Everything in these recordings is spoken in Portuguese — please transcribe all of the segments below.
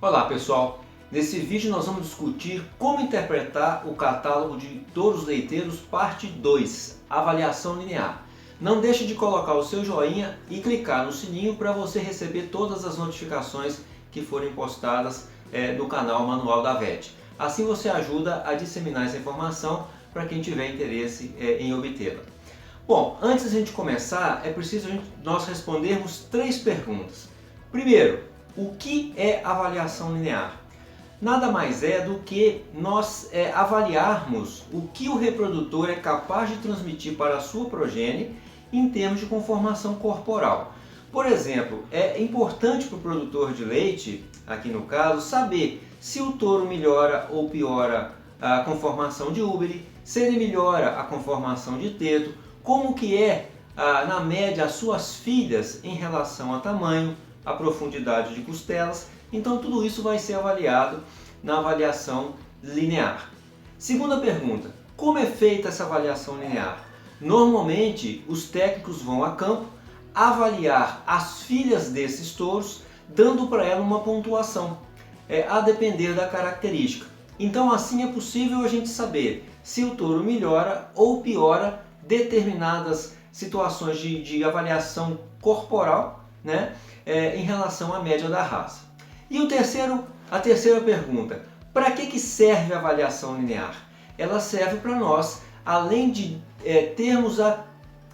Olá pessoal, nesse vídeo nós vamos discutir como interpretar o catálogo de touros leiteiros parte 2, avaliação linear. Não deixe de colocar o seu joinha e clicar no sininho para você receber todas as notificações que forem postadas no canal Manual da VET. Assim você ajuda a disseminar essa informação para quem tiver interesse em obtê-la. Bom, antes de a gente começar, é preciso nós respondermos 3 perguntas. Primeiro, o que é avaliação linear? Nada mais é do que nós avaliarmos o que o reprodutor é capaz de transmitir para a sua progênie em termos de conformação corporal. Por exemplo, é importante para o produtor de leite, aqui no caso, saber se o touro melhora ou piora a conformação de úbere, se ele melhora a conformação de teto, como que é, na média, as suas filhas em relação a tamanho, a profundidade de costelas. Então tudo isso vai ser avaliado na avaliação linear. Segunda pergunta, como é feita essa avaliação linear? Normalmente os técnicos vão a campo avaliar as filhas desses touros, dando para ela uma pontuação, a depender da característica. Então assim é possível a gente saber se o touro melhora ou piora determinadas situações de avaliação corporal, né, em relação à média da raça. E a terceira pergunta, para que serve a avaliação linear? Ela serve para nós, além de termos a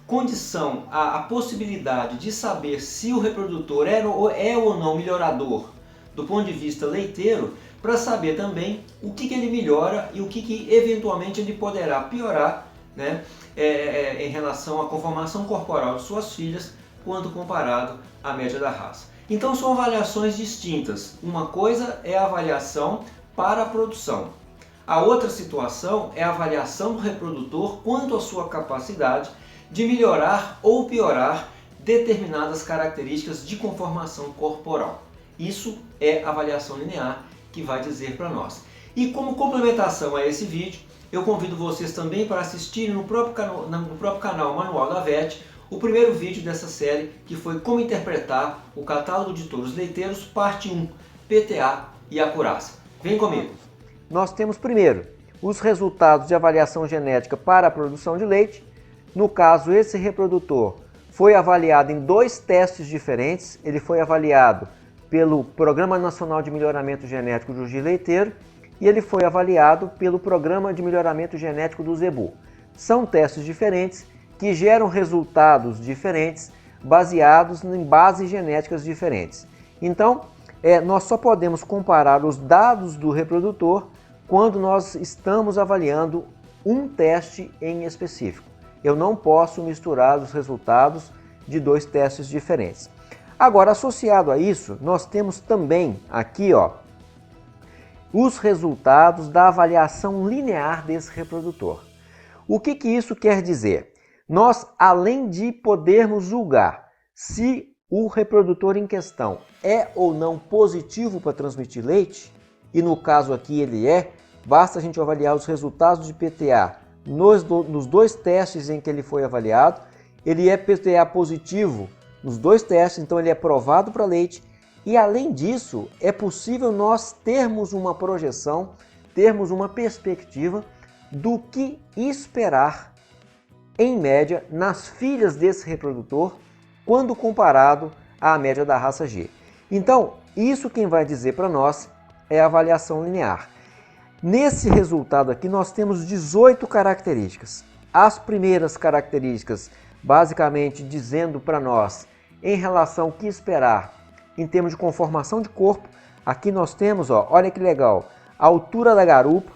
condição, a possibilidade de saber se o reprodutor é ou não melhorador do ponto de vista leiteiro, para saber também o que ele melhora e o que eventualmente ele poderá piorar, né, em relação à conformação corporal de suas filhas, quando comparado à média da raça. Então são avaliações distintas. Uma coisa é a avaliação para a produção. A outra situação é a avaliação do reprodutor quanto à sua capacidade de melhorar ou piorar determinadas características de conformação corporal. Isso é a avaliação linear que vai dizer para nós. E como complementação a esse vídeo, eu convido vocês também para assistirem no próprio canal Manual da VET o primeiro vídeo dessa série, que foi como interpretar o catálogo de touros leiteiros, parte 1, PTA e acurácia. Vem comigo! Nós temos primeiro os resultados de avaliação genética para a produção de leite. No caso, esse reprodutor foi avaliado em 2 testes diferentes. Ele foi avaliado pelo Programa Nacional de Melhoramento Genético do Juiz Leiteiro e ele foi avaliado pelo Programa de Melhoramento Genético do Zebu. São testes diferentes que geram resultados diferentes baseados em bases genéticas diferentes. Então, nós só podemos comparar os dados do reprodutor quando nós estamos avaliando um teste em específico. Eu não posso misturar os resultados de 2 testes diferentes. Agora, associado a isso, nós temos também aqui, os resultados da avaliação linear desse reprodutor. O que isso quer dizer? Nós, além de podermos julgar se o reprodutor em questão é ou não positivo para transmitir leite, e no caso aqui ele basta a gente avaliar os resultados de PTA nos 2 testes em que ele foi avaliado. Ele é PTA positivo nos 2 testes, então ele é provado para leite. E além disso, é possível nós termos uma projeção, termos uma perspectiva do que esperar em média nas filhas desse reprodutor quando comparado à média da raça G. Então, isso quem vai dizer para nós é a avaliação linear. Nesse resultado aqui nós temos 18 características. As primeiras características basicamente dizendo para nós em relação ao que esperar em termos de conformação de corpo. Aqui nós temos, olha que legal, a altura da garupa,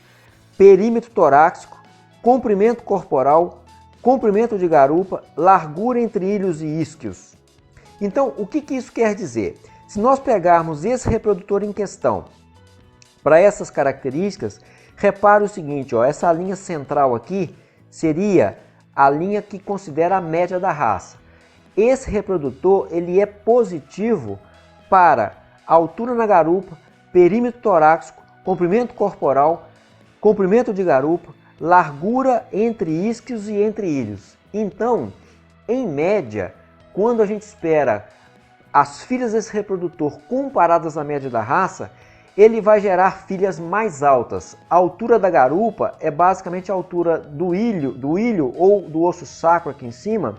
perímetro torácico, comprimento corporal, comprimento de garupa, largura entre ilhos e isquios. Então, o que isso quer dizer? Se nós pegarmos esse reprodutor em questão para essas características, repare o seguinte, essa linha central aqui seria a linha que considera a média da raça. Esse reprodutor ele é positivo para altura na garupa, perímetro torácico, comprimento corporal, comprimento de garupa, largura entre isquios e entre ilhos. Então, em média, quando a gente espera as filhas desse reprodutor comparadas à média da raça, ele vai gerar filhas mais altas. A altura da garupa é basicamente a altura do ilho ou do osso sacro aqui em cima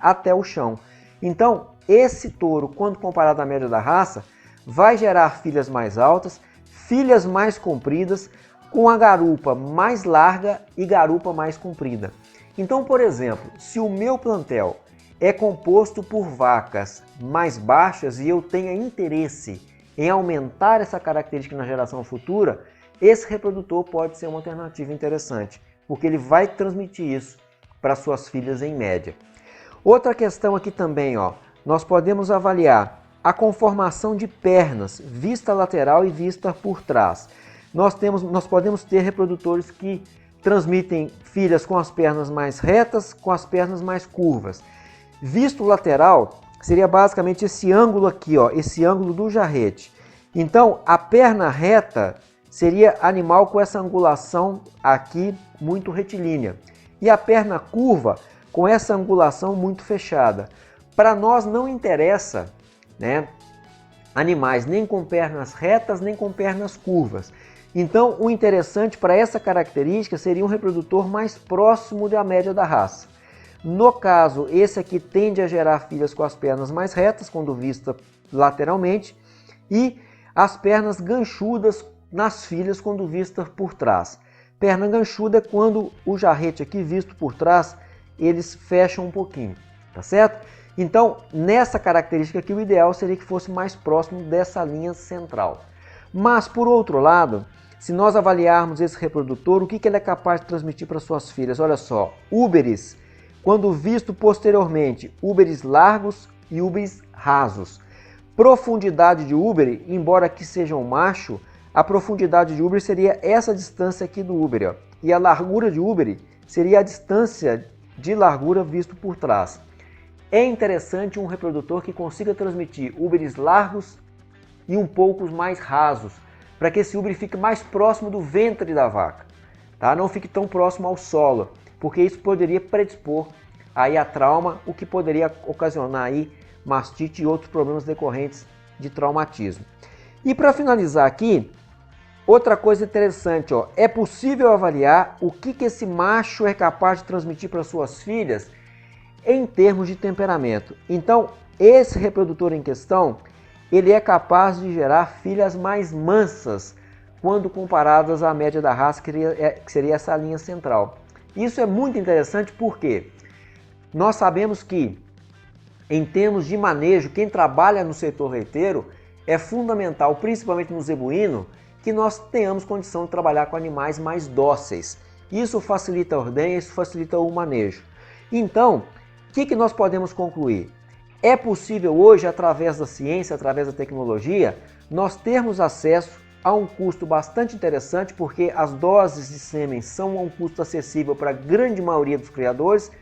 até o chão. Então, esse touro, quando comparado à média da raça, vai gerar filhas mais altas, filhas mais compridas, com a garupa mais larga e garupa mais comprida. Então, por exemplo, se o meu plantel é composto por vacas mais baixas e eu tenha interesse em aumentar essa característica na geração futura, esse reprodutor pode ser uma alternativa interessante, porque ele vai transmitir isso para suas filhas em média. Outra questão aqui também, nós podemos avaliar a conformação de pernas, vista lateral e vista por trás. Nós podemos ter reprodutores que transmitem filhas com as pernas mais retas, com as pernas mais curvas. Visto lateral, seria basicamente esse ângulo aqui, esse ângulo do jarrete. Então, a perna reta seria animal com essa angulação aqui muito retilínea. E a perna curva com essa angulação muito fechada. Para nós não interessa, animais nem com pernas retas, nem com pernas curvas. Então, o interessante para essa característica seria um reprodutor mais próximo da média da raça. No caso, esse aqui tende a gerar filhas com as pernas mais retas, quando vista lateralmente, e as pernas ganchudas nas filhas, quando vista por trás. Perna ganchuda é quando o jarrete aqui visto por trás, eles fecham um pouquinho, tá certo? Então, nessa característica aqui, o ideal seria que fosse mais próximo dessa linha central. Mas, por outro lado, se nós avaliarmos esse reprodutor, o que ele é capaz de transmitir para suas filhas? Olha só, úberes, quando visto posteriormente, úberes largos e úberes rasos. Profundidade de úbere, embora aqui seja um macho, a profundidade de úbere seria essa distância aqui do úbere. E a largura de úbere seria a distância de largura visto por trás. É interessante um reprodutor que consiga transmitir úberes largos e um pouco mais rasos, para que esse úbere fique mais próximo do ventre da vaca, tá? Não fique tão próximo ao solo, porque isso poderia predispor aí a trauma, o que poderia ocasionar aí mastite e outros problemas decorrentes de traumatismo. E para finalizar aqui, outra coisa interessante, é possível avaliar o que esse macho é capaz de transmitir para suas filhas em termos de temperamento. Então, esse reprodutor em questão, ele é capaz de gerar filhas mais mansas quando comparadas à média da raça, que seria essa linha central. Isso é muito interessante porque nós sabemos que, em termos de manejo, quem trabalha no setor leiteiro, é fundamental, principalmente no zebuíno, que nós tenhamos condição de trabalhar com animais mais dóceis. Isso facilita a ordenha, isso facilita o manejo. Então, o que nós podemos concluir? É possível hoje, através da ciência, através da tecnologia, nós termos acesso a um custo bastante interessante, porque as doses de sêmen são a um custo acessível para a grande maioria dos criadores.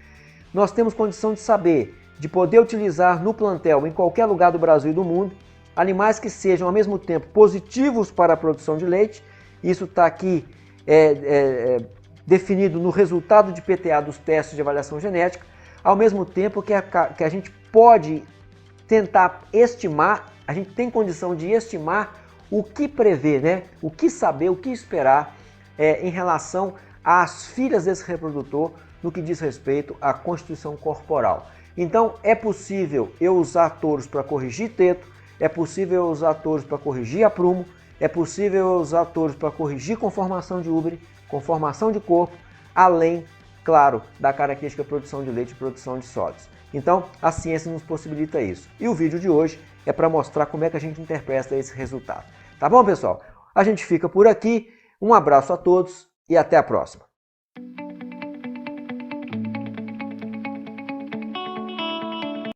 Nós temos condição de saber, de poder utilizar no plantel, em qualquer lugar do Brasil e do mundo, animais que sejam ao mesmo tempo positivos para a produção de leite. Isso está aqui definido no resultado de PTA dos testes de avaliação genética, ao mesmo tempo que a gente pode tentar estimar, a gente tem condição de estimar o que prever, o que saber, o que esperar em relação às filhas desse reprodutor no que diz respeito à constituição corporal. Então é possível eu usar touros para corrigir teto, é possível eu usar touros para corrigir aprumo, é possível eu usar touros para corrigir conformação de úbere, conformação de corpo, além, claro, da característica produção de leite e produção de sólidos. Então, a ciência nos possibilita isso. E o vídeo de hoje é para mostrar como é que a gente interpreta esse resultado. Tá bom, pessoal? A gente fica por aqui. Um abraço a todos e até a próxima.